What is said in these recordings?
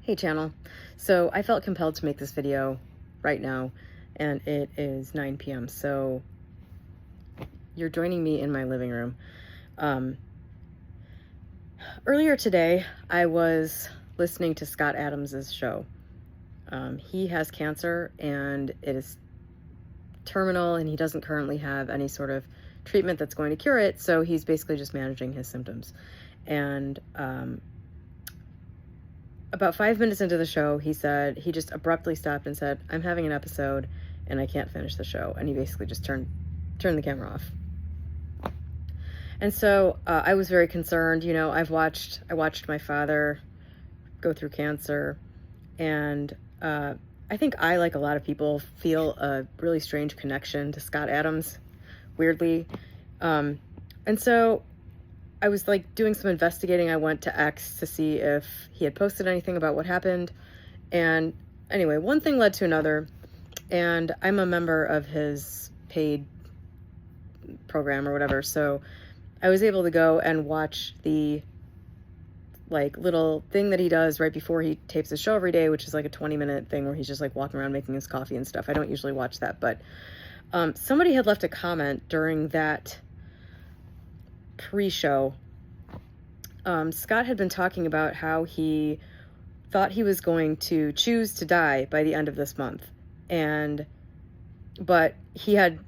Hey channel. So I felt compelled to make this video right now, and it is 9 p.m. So you're joining me in my living room. Earlier today, I was listening to Scott Adams's show. He has cancer and it is terminal, and he doesn't currently have any sort of treatment that's going to cure it. So he's basically just managing his symptoms. And about 5 minutes into the show, he just abruptly stopped and said, "I'm having an episode and I can't finish the show." And he basically just turned the camera off. And so I was very concerned. You know, I watched my father go through cancer, and I think I, like a lot of people, feel a really strange connection to Scott Adams, weirdly. And so I was like doing some investigating. I went to X to see if he had posted anything about what happened. And anyway, one thing led to another. And I'm a member of his paid program or whatever. So I was able to go and watch the like little thing that he does right before he tapes his show every day, which is like a 20-minute thing where he's just like walking around making his coffee and stuff. I don't usually watch that, but somebody had left a comment during that pre-show. Scott had been talking about how he thought he was going to choose to die by the end of this month, but he had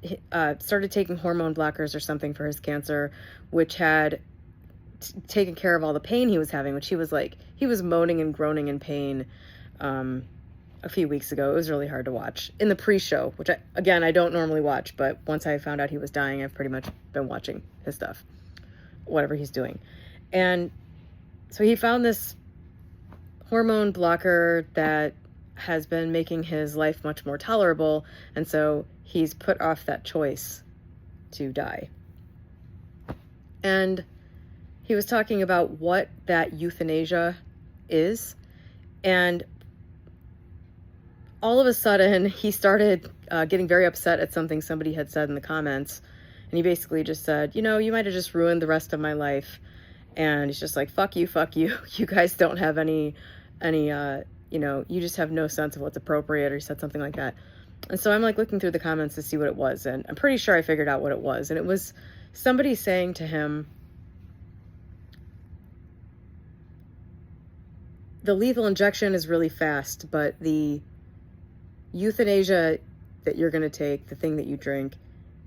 started taking hormone blockers or something for his cancer, which had taken care of all the pain he was having, which he was moaning and groaning in pain a few weeks ago. It was really hard to watch in the pre-show, which I don't normally watch, but once I found out he was dying, I've pretty much been watching his stuff, whatever he's doing. And so he found this hormone blocker that has been making his life much more tolerable, and so he's put off that choice to die. And he was talking about what that euthanasia is, and all of a sudden he started getting very upset at something somebody had said in the comments, and he basically just said, you know, you might have just ruined the rest of my life. And he's just like, fuck you, you guys don't have any you know, you just have no sense of what's appropriate, or he said something like that. And so I'm like looking through the comments to see what it was, and I'm pretty sure I figured out what it was. And it was somebody saying to him, the lethal injection is really fast, but the euthanasia that you're going to take, the thing that you drink,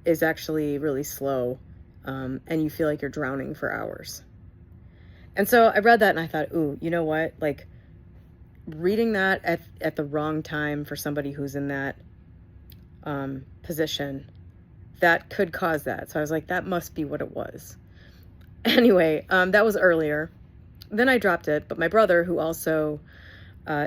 is actually really slow, and you feel like you're drowning for hours. And so I read that and I thought, ooh, you know what? Like, reading that at the wrong time for somebody who's in that position, that could cause that. So I was like, that must be what it was. Anyway, that was earlier. Then I dropped it, but my brother, who also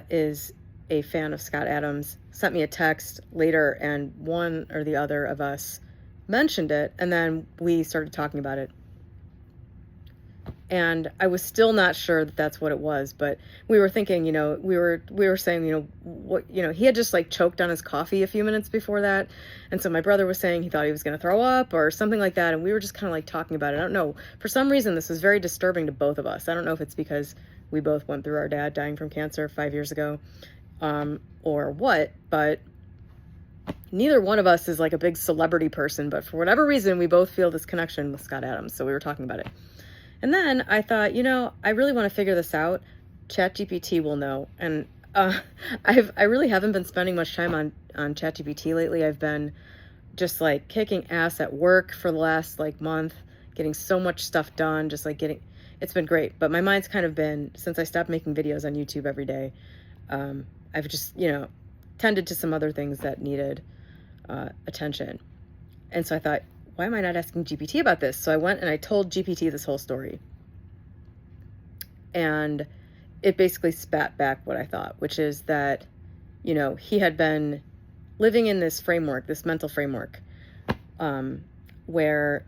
is a fan of Scott Adams, sent me a text later, and one or the other of us mentioned it, and then we started talking about it. And I was still not sure that that's what it was, but we were thinking, you know, we were saying, you know, what, you know, he had just like choked on his coffee a few minutes before that. And so my brother was saying he thought he was going to throw up or something like that. And we were just kind of like talking about it. I don't know. For some reason, this was very disturbing to both of us. I don't know if it's because we both went through our dad dying from cancer 5 years ago, or what, but neither one of us is like a big celebrity person, but for whatever reason, we both feel this connection with Scott Adams. So we were talking about it. And then I thought, you know, I really want to figure this out. ChatGPT will know. And I really haven't been spending much time on ChatGPT lately. I've been just like kicking ass at work for the last like month, getting so much stuff done, just like it's been great. But my mind's kind of been, since I stopped making videos on YouTube every day, I've just, you know, tended to some other things that needed attention. And so I thought, why am I not asking GPT about this? So I went and I told GPT this whole story. And it basically spat back what I thought, which is that, you know, he had been living in this framework, this mental framework, where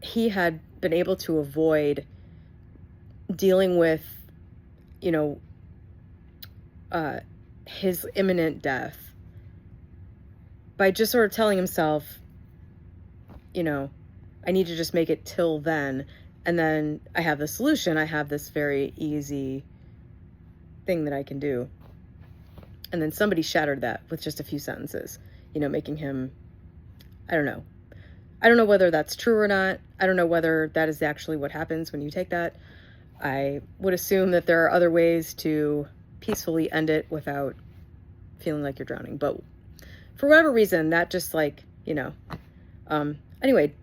he had been able to avoid dealing with, you know, his imminent death by just sort of telling himself, you know, I need to just make it till then, and then I have the solution. I have this very easy thing that I can do. And then somebody shattered that with just a few sentences, making him, I don't know. I don't know whether that's true or not. I don't know whether that is actually what happens when you take that. I would assume that there are other ways to peacefully end it without feeling like you're drowning. But for whatever reason, that just anyway,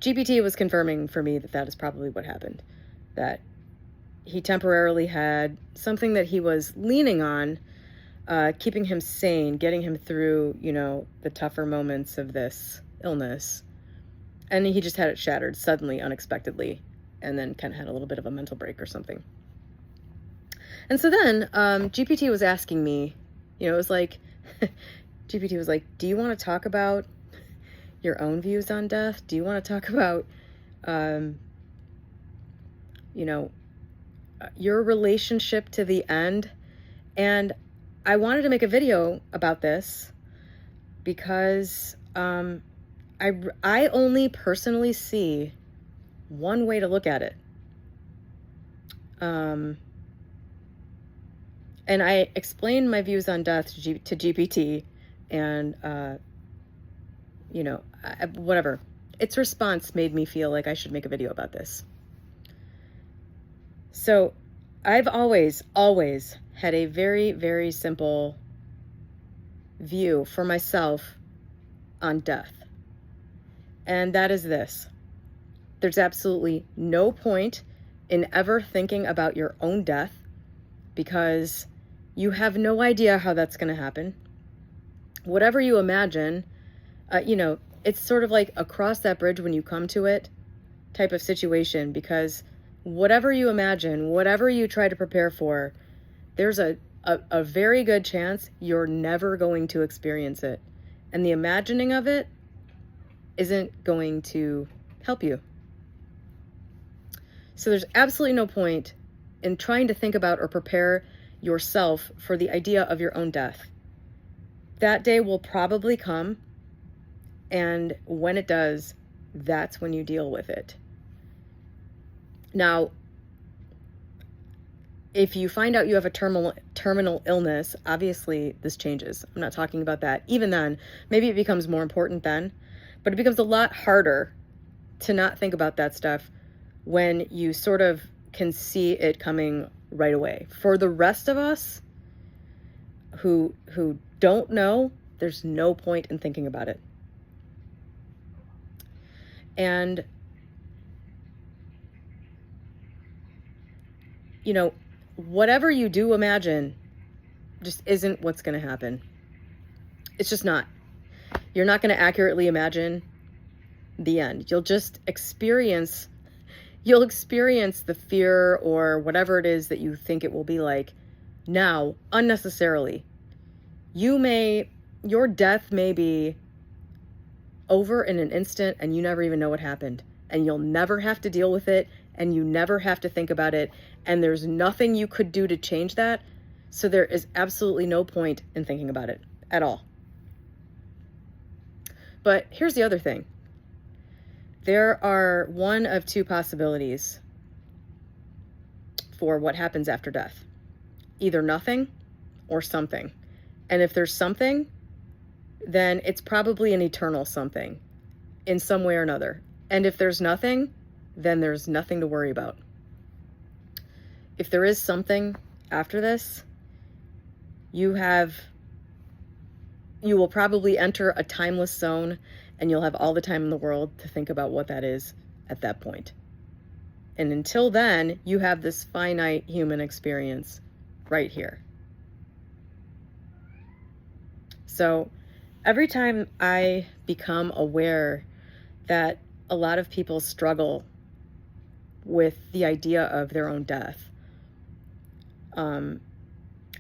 GPT was confirming for me that is probably what happened. That he temporarily had something that he was leaning on, keeping him sane, getting him through, the tougher moments of this illness. And he just had it shattered suddenly, unexpectedly, and then kind of had a little bit of a mental break or something. And so then GPT was asking me, it was like, GPT was like, do you want to talk about your own views on death? Do you want to talk about, your relationship to the end? And I wanted to make a video about this because I only personally see one way to look at it. And I explained my views on death to GPT, and whatever. Its response made me feel like I should make a video about this. So I've always had a very, very simple view for myself on death. And that is this. There's absolutely no point in ever thinking about your own death because you have no idea how that's going to happen. Whatever you imagine, it's sort of like a cross that bridge when you come to it type of situation, because whatever you imagine, whatever you try to prepare for, there's a very good chance you're never going to experience it. And the imagining of it isn't going to help you. So there's absolutely no point in trying to think about or prepare yourself for the idea of your own death. That day will probably come, and when it does, that's when you deal with it. Now, if you find out you have a terminal illness, obviously this changes. I'm not talking about that. Even then, maybe it becomes more important then, but it becomes a lot harder to not think about that stuff when you sort of can see it coming right away. For the rest of us who don't know, there's no point in thinking about it. And whatever you do imagine just isn't what's going to happen. It's just not. You're not going to accurately imagine the end. You'll just experience the fear or whatever it is that you think it will be like now unnecessarily. Your death may be over in an instant and you never even know what happened, and you'll never have to deal with it, and you never have to think about it, and there's nothing you could do to change that. So there is absolutely no point in thinking about it at all. But here's the other thing. There are one of two possibilities for what happens after death. Either nothing or something. And if there's something, then it's probably an eternal something in some way or another. And if there's nothing, then there's nothing to worry about. If there is something after this, you will probably enter a timeless zone, and you'll have all the time in the world to think about what that is at that point. And until then, you have this finite human experience right here. So every time I become aware that a lot of people struggle with the idea of their own death,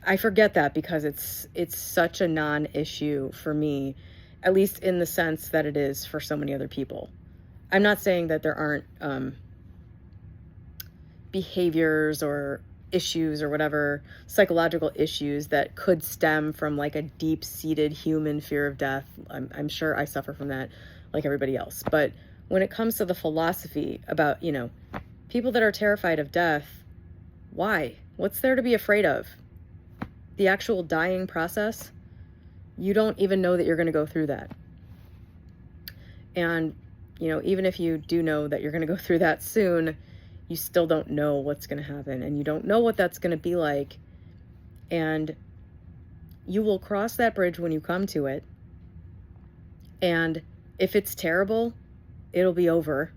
I forget that because it's such a non-issue for me, at least in the sense that it is for so many other people. I'm not saying that there aren't behaviors or issues or whatever, psychological issues that could stem from like a deep-seated human fear of death. I'm sure I suffer from that like everybody else. But when it comes to the philosophy about, people that are terrified of death, why? What's there to be afraid of? the actual dying process, you don't even know that you're going to go through that. And, you know, even if you do know that you're going to go through that soon, you still don't know what's going to happen, and you don't know what that's going to be like. And you will cross that bridge when you come to it. And if it's terrible, it'll be over.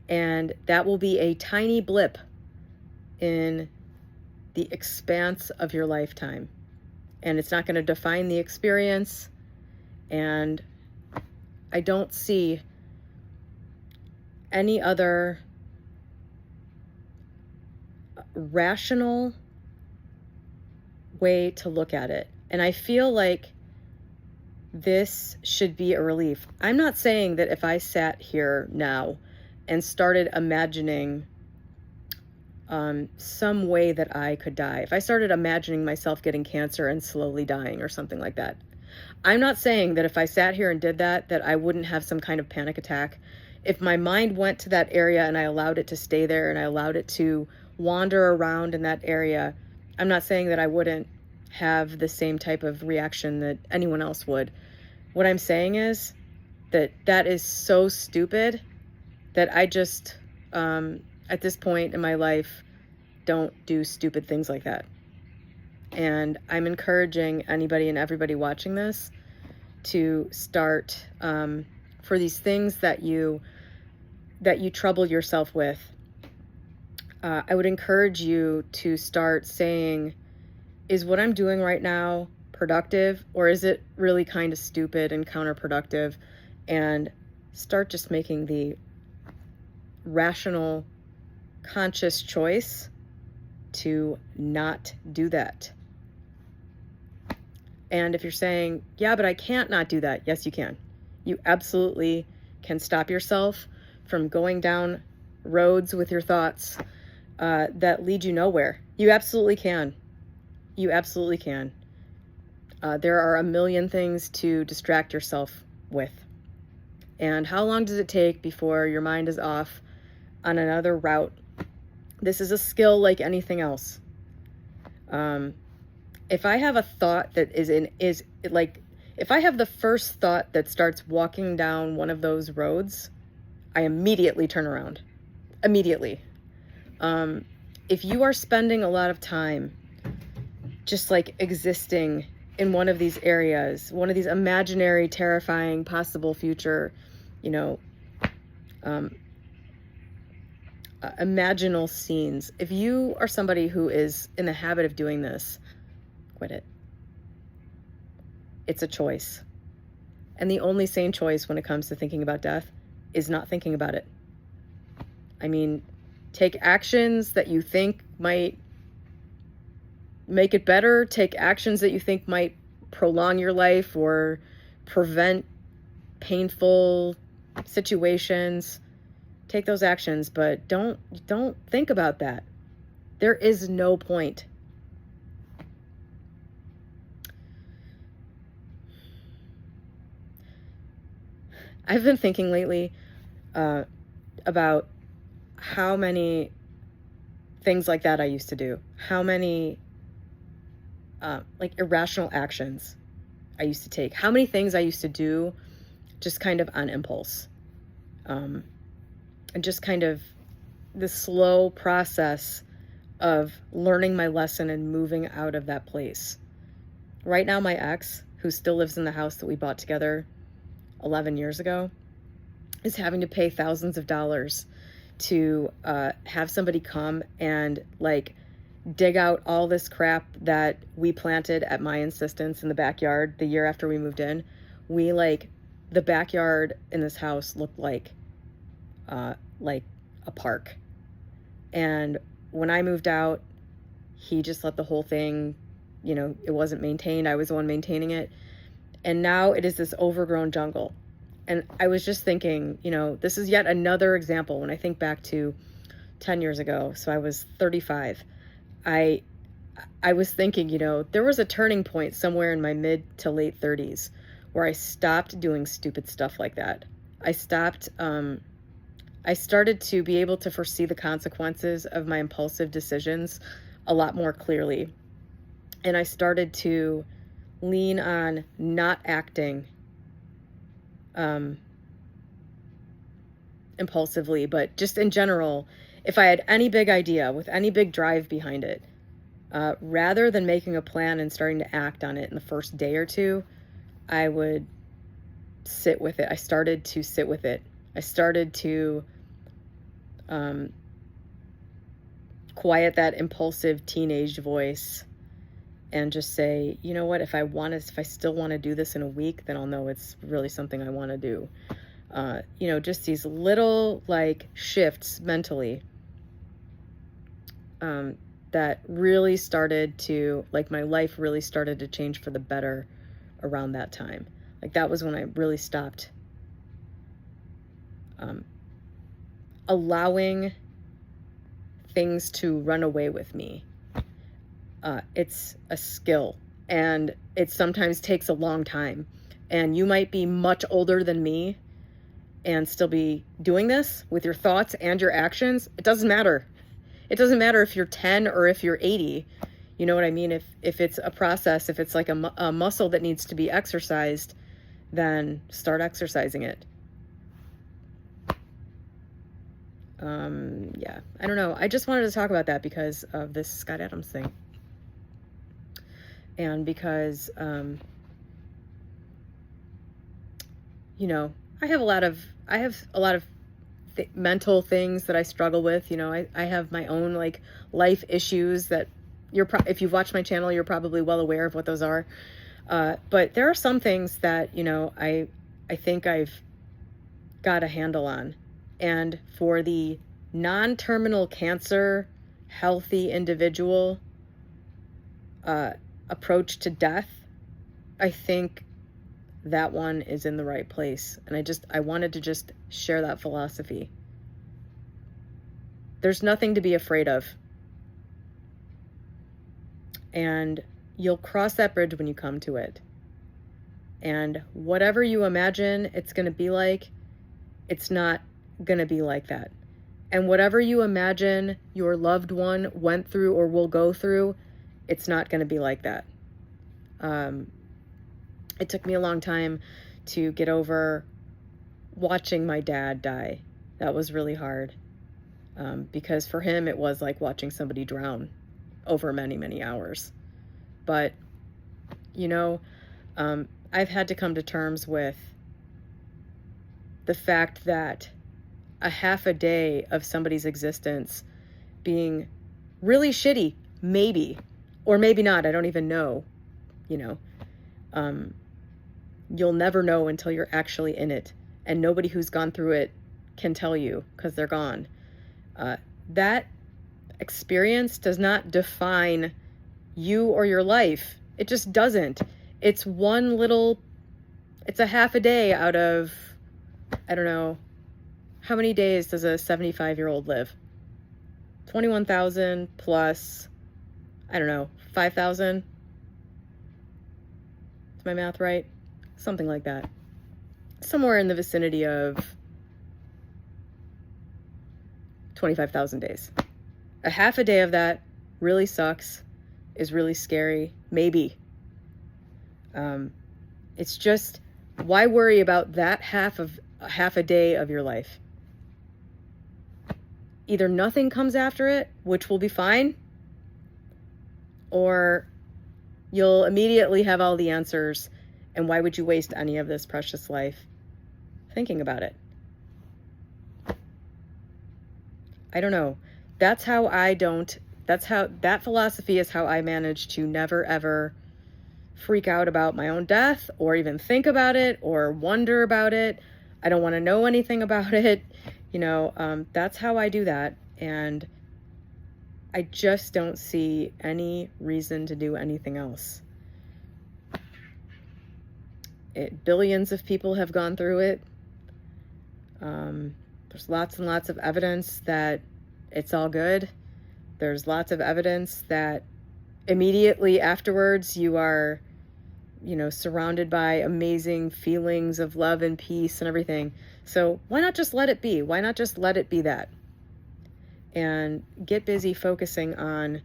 And that will be a tiny blip in the expanse of your lifetime. And it's not going to define the experience. And I don't see any other rational way to look at it. And I feel like this should be a relief. I'm not saying that if I sat here now and started imagining some way that I could die, if I started imagining myself getting cancer and slowly dying or something like that, I'm not saying that if I sat here and did that, that I wouldn't have some kind of panic attack. If my mind went to that area and I allowed it to stay there and I allowed it to wander around in that area, I'm not saying that I wouldn't have the same type of reaction that anyone else would. What I'm saying is that that is so stupid that I just, at this point in my life, don't do stupid things like that. And I'm encouraging anybody and everybody watching this to start, for these things that you trouble yourself with, I would encourage you to start saying, is what I'm doing right now productive, or is it really kind of stupid and counterproductive? And start just making the rational, conscious choice to not do that. And if you're saying, yeah, but I can't not do that. Yes, you can. You absolutely can stop yourself from going down roads with your thoughts that lead you nowhere. You absolutely can. You absolutely can. There are a million things to distract yourself with. And how long does it take before your mind is off on another route? This is a skill like anything else. If I have a thought that if I have the first thought that starts walking down one of those roads, I immediately turn around. Immediately. If you are spending a lot of time just like existing in one of these areas, one of these imaginary, terrifying, possible future, imaginal scenes. If you are somebody who is in the habit of doing this, quit it. It's a choice. And the only sane choice when it comes to thinking about death is not thinking about it. I mean, take actions that you think might make it better. Take actions that you think might prolong your life or prevent painful situations. Take those actions, but don't think about that. There is no point. I've been thinking lately about how many things like that I used to do. How many irrational actions I used to take. How many things I used to do just kind of on impulse. And just kind of the slow process of learning my lesson and moving out of that place. Right now, my ex, who still lives in the house that we bought together 11 years ago, is having to pay thousands of dollars to have somebody come and dig out all this crap that we planted at my insistence in the backyard the year after we moved in. The backyard in this house looked like a park. And when I moved out, he just let the whole thing, it wasn't maintained. I was the one maintaining it. And now it is this overgrown jungle. And I was just thinking, this is yet another example. When I think back to 10 years ago, so I was 35, I was thinking, there was a turning point somewhere in my mid to late 30s where I stopped doing stupid stuff like that. I started to be able to foresee the consequences of my impulsive decisions a lot more clearly. And I started to lean on not acting impulsively, but just in general, if I had any big idea with any big drive behind it, rather than making a plan and starting to act on it in the first day or two, I would sit with it. I started to sit with it. I started to quiet that impulsive teenage voice and just say, you know what, if I still want to do this in a week, then I'll know it's really something I want to do. Just these little like shifts mentally that really started to, like, my life really started to change for the better around that time. Like, that was when I really stopped allowing things to run away with me. It's a skill, and it sometimes takes a long time. And you might be much older than me and still be doing this with your thoughts and your actions. It doesn't matter. It doesn't matter if you're 10 or if you're 80. You know what I mean? If it's a process, if it's like a muscle that needs to be exercised, then start exercising it. Yeah, I don't know. I just wanted to talk about that because of this Scott Adams thing. And because, I have a lot of mental things that I struggle with. I have my own like life issues that if you've watched my channel, you're probably well aware of what those are. But there are some things that, I think I've got a handle on. And for the non-terminal cancer, healthy individual approach to death, I think that one is in the right place. And I wanted to just share that philosophy. There's nothing to be afraid of. And you'll cross that bridge when you come to it. And whatever you imagine it's going to be like, it's not going to be like that. And whatever you imagine your loved one went through or will go through, it's not going to be like that. It took me a long time to get over watching my dad die. That was really hard. Because for him, it was like watching somebody drown over many, many hours. But, I've had to come to terms with the fact that a half a day of somebody's existence being really shitty, maybe, or maybe not, I don't even know, you'll never know until you're actually in it. And nobody who's gone through it can tell you because they're gone. That experience does not define you or your life. It just doesn't. It's a half a day out of, I don't know, how many days does a 75-year-old live? 21,000 plus, I don't know, 5,000? Is my math right? Something like that. Somewhere in the vicinity of 25,000 days. A half a day of that really sucks, is really scary, maybe. It's just, why worry about that half a day of your life? Either nothing comes after it, which will be fine, or you'll immediately have all the answers. And why would you waste any of this precious life thinking about it? I don't know. That philosophy is how I manage to never ever freak out about my own death or even think about it or wonder about it. I don't want to know anything about it. That's how I do that. And I just don't see any reason to do anything else. Billions of people have gone through it. There's lots and lots of evidence that it's all good. There's lots of evidence that immediately afterwards you are, surrounded by amazing feelings of love and peace and everything. So why not just let it be? Why not just let it be that? And get busy focusing on,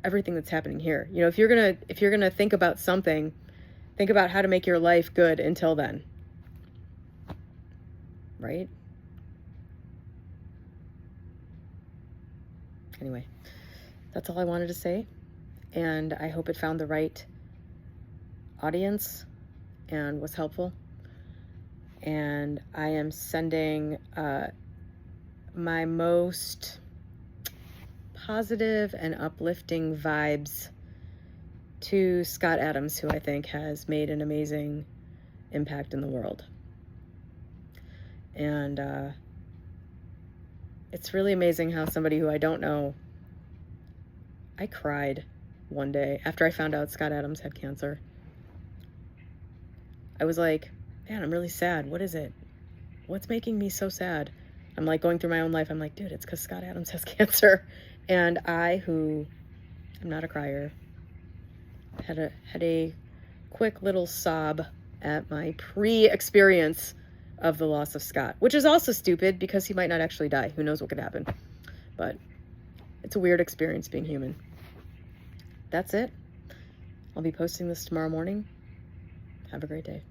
everything that's happening here. You know, if you're gonna think about something, think about how to make your life good until then. Right? Anyway, that's all I wanted to say. And I hope it found the right audience and was helpful. And I am sending my most positive and uplifting vibes to Scott Adams, who I think has made an amazing impact in the world. And it's really amazing how somebody who I don't know, I cried one day after I found out Scott Adams had cancer. I was like, man, I'm really sad. What is it? What's making me so sad? I'm like going through my own life. I'm like, dude, it's because Scott Adams has cancer. And I, who am not a crier, had a quick little sob at my pre-experience of the loss of Scott, which is also stupid because he might not actually die. Who knows what could happen? But it's a weird experience being human. That's it. I'll be posting this tomorrow morning. Have a great day.